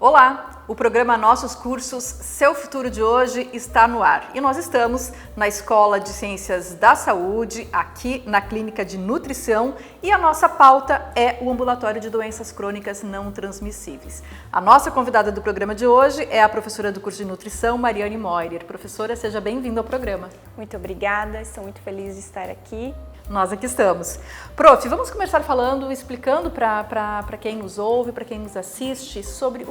Olá! O programa Nossos Cursos Seu Futuro de hoje está no ar e nós estamos na Escola de Ciências da Saúde, aqui na Clínica de Nutrição, e a nossa pauta é o Ambulatório de Doenças Crônicas Não Transmissíveis. A nossa convidada do programa de hoje é a professora do curso de Nutrição, Mariane Moirer. Professora, seja bem-vinda ao programa. Muito obrigada, estou muito feliz de estar aqui. Nós aqui estamos. Prof, vamos começar explicando para quem nos ouve, para quem nos assiste, sobre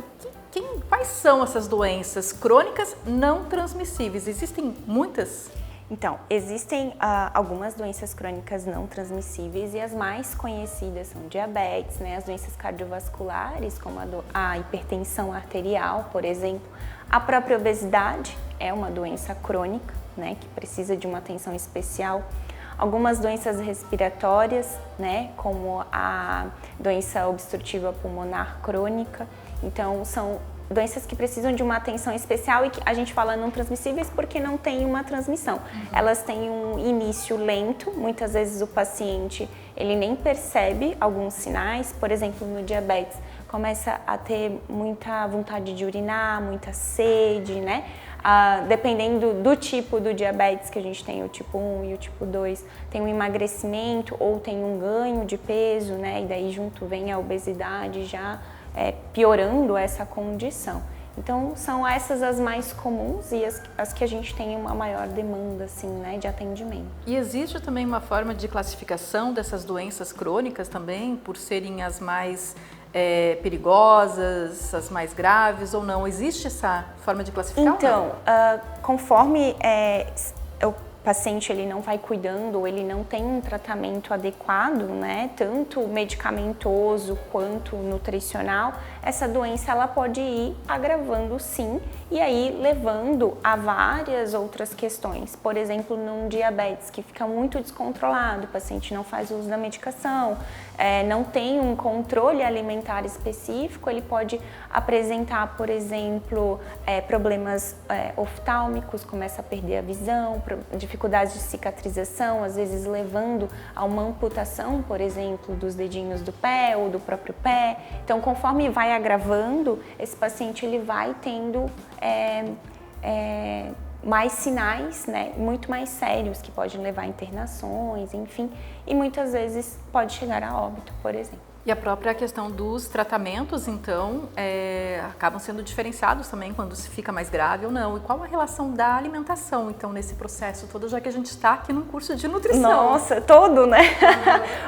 quais são essas doenças crônicas não transmissíveis. Existem muitas? Então, existem algumas doenças crônicas não transmissíveis e as mais conhecidas são diabetes, né, as doenças cardiovasculares, como a hipertensão arterial, por exemplo. A própria obesidade é uma doença crônica, né, que precisa de uma atenção especial. Algumas doenças respiratórias, né, como a doença obstrutiva pulmonar crônica. Então, são doenças que precisam de uma atenção especial e que a gente fala não transmissíveis porque não tem uma transmissão. Elas têm um início lento, muitas vezes o paciente ele nem percebe alguns sinais, por exemplo, no diabetes, começa a ter muita vontade de urinar, muita sede, né? Dependendo do tipo do diabetes que a gente tem, o tipo 1 e o tipo 2, tem um emagrecimento ou tem um ganho de peso, né? E daí junto vem a obesidade já piorando essa condição. Então são essas as mais comuns e as que a gente tem uma maior demanda assim, né, de atendimento. E existe também uma forma de classificação dessas doenças crônicas também, por serem as mais perigosas, as mais graves ou não? Existe essa forma de classificar? Então, conforme o paciente ele não vai cuidando, ele não tem um tratamento adequado, né, tanto medicamentoso quanto nutricional, essa doença ela pode ir agravando sim e aí levando a várias outras questões. Por exemplo, num diabetes que fica muito descontrolado, o paciente não faz uso da medicação, não tem um controle alimentar específico, ele pode apresentar, por exemplo, problemas oftálmicos, começa a perder a visão, dificuldades de cicatrização, às vezes levando a uma amputação, por exemplo, dos dedinhos do pé ou do próprio pé. Então, conforme vai agravando, esse paciente ele vai tendo mais sinais, né, muito mais sérios, que podem levar a internações, enfim, e muitas vezes pode chegar a óbito, por exemplo. E a própria questão dos tratamentos, então, acabam sendo diferenciados também quando se fica mais grave ou não. E qual a relação da alimentação, então, nesse processo todo, já que a gente está aqui num curso de nutrição? Nossa, todo, né?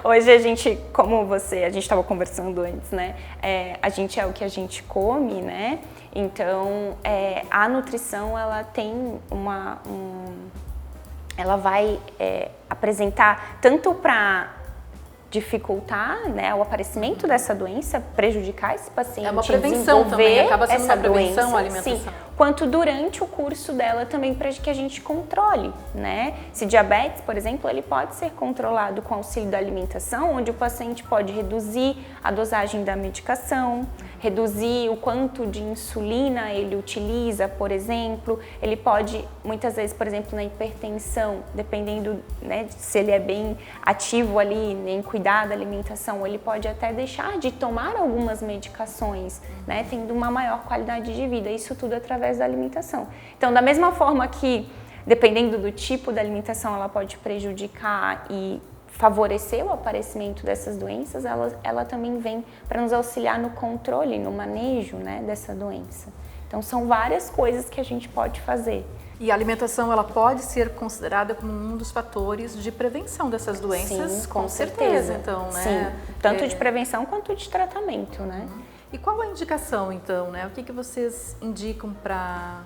Hoje a gente, como a gente estava conversando antes, né? A gente é o que a gente come, né? Então, a nutrição, ela tem ela vai apresentar tanto para dificultar, né, o aparecimento dessa doença, prejudicar esse paciente, é uma prevenção também, acaba sendo uma prevenção doença, a alimentação. Sim, quanto durante o curso dela também para que a gente controle, né? Se diabetes, por exemplo, ele pode ser controlado com auxílio da alimentação, onde o paciente pode reduzir a dosagem da medicação, reduzir o quanto de insulina ele utiliza, por exemplo. Ele pode, muitas vezes, por exemplo, na hipertensão, dependendo, né, se ele é bem ativo ali em cuidar da alimentação, ele pode até deixar de tomar algumas medicações, né, tendo uma maior qualidade de vida. Isso tudo através da alimentação. Então, da mesma forma que, dependendo do tipo da alimentação, ela pode prejudicar e favorecer o aparecimento dessas doenças, ela também vem para nos auxiliar no controle, no manejo, né, dessa doença. Então, são várias coisas que a gente pode fazer. E a alimentação, ela pode ser considerada como um dos fatores de prevenção dessas doenças? Sim, com certeza. Então, né? Sim, tanto de prevenção quanto de tratamento, né? E qual a indicação, então, né? O que vocês indicam para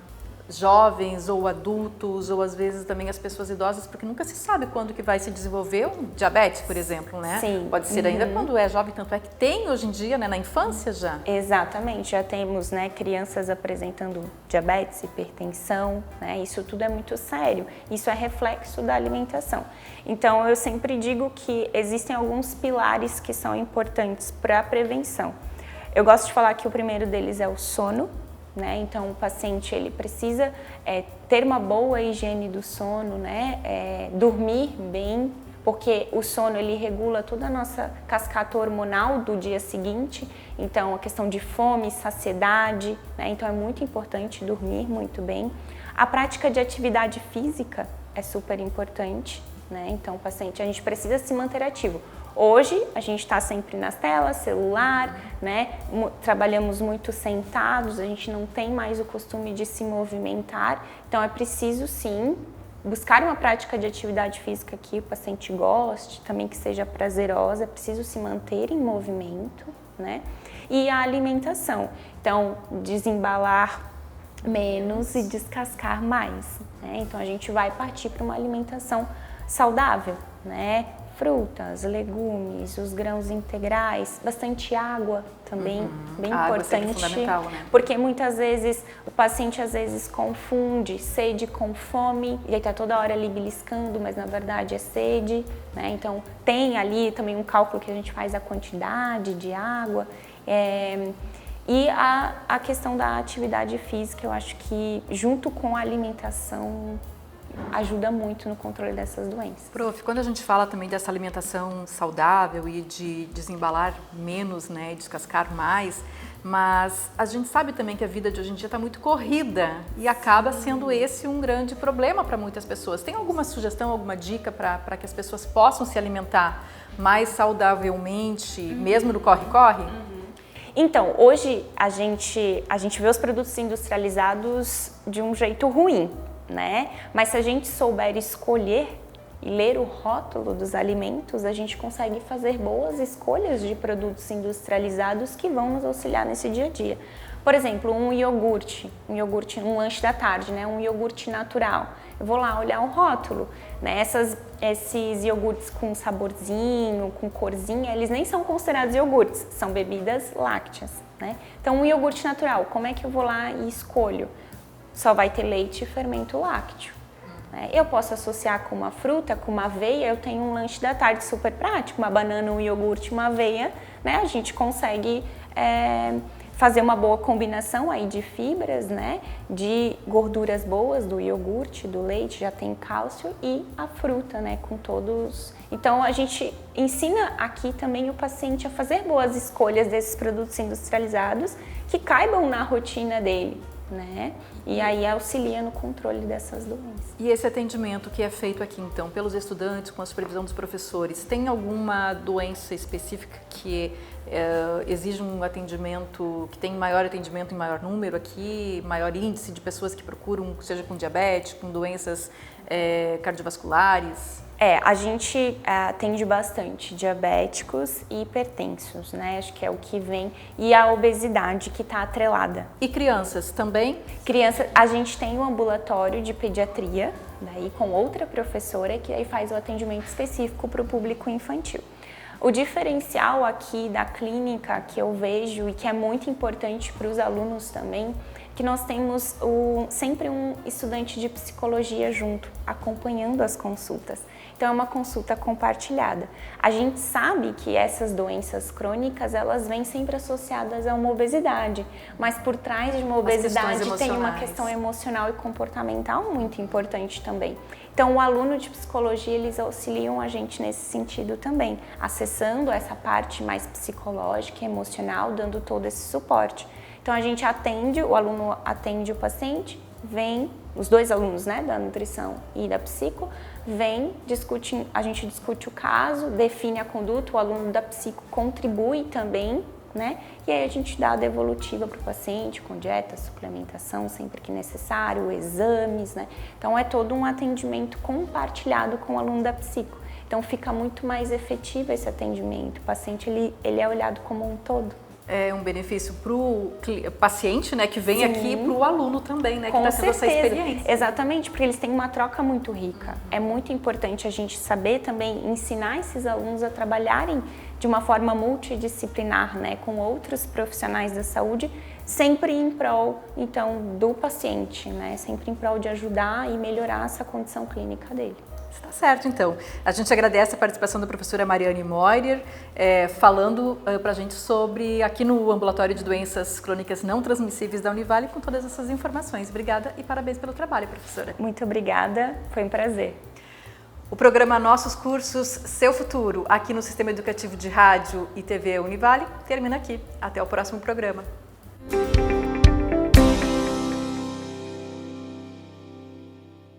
jovens ou adultos, ou às vezes também as pessoas idosas, porque nunca se sabe quando que vai se desenvolver um diabetes, por exemplo, né? Sim. Pode ser ainda quando é jovem, tanto é que tem hoje em dia, né, na infância já. Exatamente, já temos, né, crianças apresentando diabetes, hipertensão, né? Isso tudo é muito sério, isso é reflexo da alimentação. Então, eu sempre digo que existem alguns pilares que são importantes para a prevenção. Eu gosto de falar que o primeiro deles é o sono, né? Então, o paciente ele precisa ter uma boa higiene do sono, né? Dormir bem, porque o sono ele regula toda a nossa cascata hormonal do dia seguinte, então a questão de fome, saciedade, né? Então é muito importante dormir muito bem. A prática de atividade física é super importante, né? Então a gente precisa se manter ativo. Hoje a gente está sempre nas telas, celular, né? Trabalhamos muito sentados, a gente não tem mais o costume de se movimentar, então é preciso sim buscar uma prática de atividade física que o paciente goste, também que seja prazerosa, é preciso se manter em movimento, né? E a alimentação, então desembalar menos e descascar mais, né? Então a gente vai partir para uma alimentação saudável, né? Frutas, legumes, os grãos integrais, bastante água também, bem importante, é fundamental, né? Porque muitas vezes o paciente às vezes confunde sede com fome e aí tá toda hora ali beliscando, mas na verdade é sede, né? Então tem ali também um cálculo que a gente faz a quantidade de água. E a questão da atividade física, eu acho que junto com a alimentação ajuda muito no controle dessas doenças. Prof, quando a gente fala também dessa alimentação saudável e de desembalar menos, né, e descascar mais, mas a gente sabe também que a vida de hoje em dia está muito corrida e acaba sendo esse um grande problema para muitas pessoas. Tem alguma sugestão, alguma dica para que as pessoas possam se alimentar mais saudavelmente, mesmo no corre-corre? Então, hoje a gente vê os produtos industrializados de um jeito ruim, né? Mas se a gente souber escolher e ler o rótulo dos alimentos, a gente consegue fazer boas escolhas de produtos industrializados que vão nos auxiliar nesse dia a dia. Por exemplo, um iogurte, um lanche da tarde, né? Um iogurte natural. Eu vou lá olhar o rótulo, né? Esses iogurtes com saborzinho, com corzinha, eles nem são considerados iogurtes, são bebidas lácteas, né? Então, um iogurte natural, como é que eu vou lá e escolho? Só vai ter leite e fermento lácteo, né? Eu posso associar com uma fruta, com uma aveia, eu tenho um lanche da tarde super prático, uma banana, um iogurte, uma aveia, né? A gente consegue fazer uma boa combinação aí de fibras, né? De gorduras boas do iogurte, do leite, já tem cálcio, e a fruta, né? Com todos. Então a gente ensina aqui também o paciente a fazer boas escolhas desses produtos industrializados que caibam na rotina dele, né? E aí auxilia no controle dessas doenças. E esse atendimento que é feito aqui, então, pelos estudantes, com a supervisão dos professores, tem alguma doença específica que exige um atendimento, que tem maior atendimento em maior número aqui, maior índice de pessoas que procuram, seja com diabetes, com doenças cardiovasculares? A gente atende bastante diabéticos e hipertensos, né? Acho que é o que vem. E a obesidade que está atrelada. E crianças também? Crianças, a gente tem um ambulatório de pediatria, daí com outra professora, que aí faz o atendimento específico para o público infantil. O diferencial aqui da clínica que eu vejo e que é muito importante para os alunos também, que nós temos sempre um estudante de psicologia junto, acompanhando as consultas. Então é uma consulta compartilhada. A gente sabe que essas doenças crônicas, elas vêm sempre associadas a uma obesidade, mas por trás de uma obesidade tem uma questão emocional e comportamental muito importante também. Então o aluno de psicologia, eles auxiliam a gente nesse sentido também, acessando essa parte mais psicológica e emocional, dando todo esse suporte. Então a gente atende, o aluno atende o paciente, vem, os dois alunos, né, da nutrição e da psico, vem, a gente discute o caso, define a conduta, o aluno da psico contribui também, né, e aí a gente dá a devolutiva para o paciente com dieta, suplementação sempre que necessário, exames, né, então é todo um atendimento compartilhado com o aluno da psico. Então fica muito mais efetivo esse atendimento, o paciente ele é olhado como um todo. É um benefício para o paciente, né, que vem Sim. aqui, para o aluno também, né, que Com está tendo essa experiência. Exatamente, porque eles têm uma troca muito rica. É muito importante a gente saber também ensinar esses alunos a trabalharem de uma forma multidisciplinar, né, com outros profissionais da saúde, sempre em prol, então, do paciente, né, sempre em prol de ajudar e melhorar essa condição clínica dele. Está certo, então. A gente agradece a participação da professora Mariane Moirer, falando para a gente sobre, aqui no Ambulatório de Doenças Crônicas Não Transmissíveis da Univale, com todas essas informações. Obrigada e parabéns pelo trabalho, professora. Muito obrigada, foi um prazer. O programa Nossos Cursos, Seu Futuro, aqui no Sistema Educativo de Rádio e TV Univale, termina aqui. Até o próximo programa.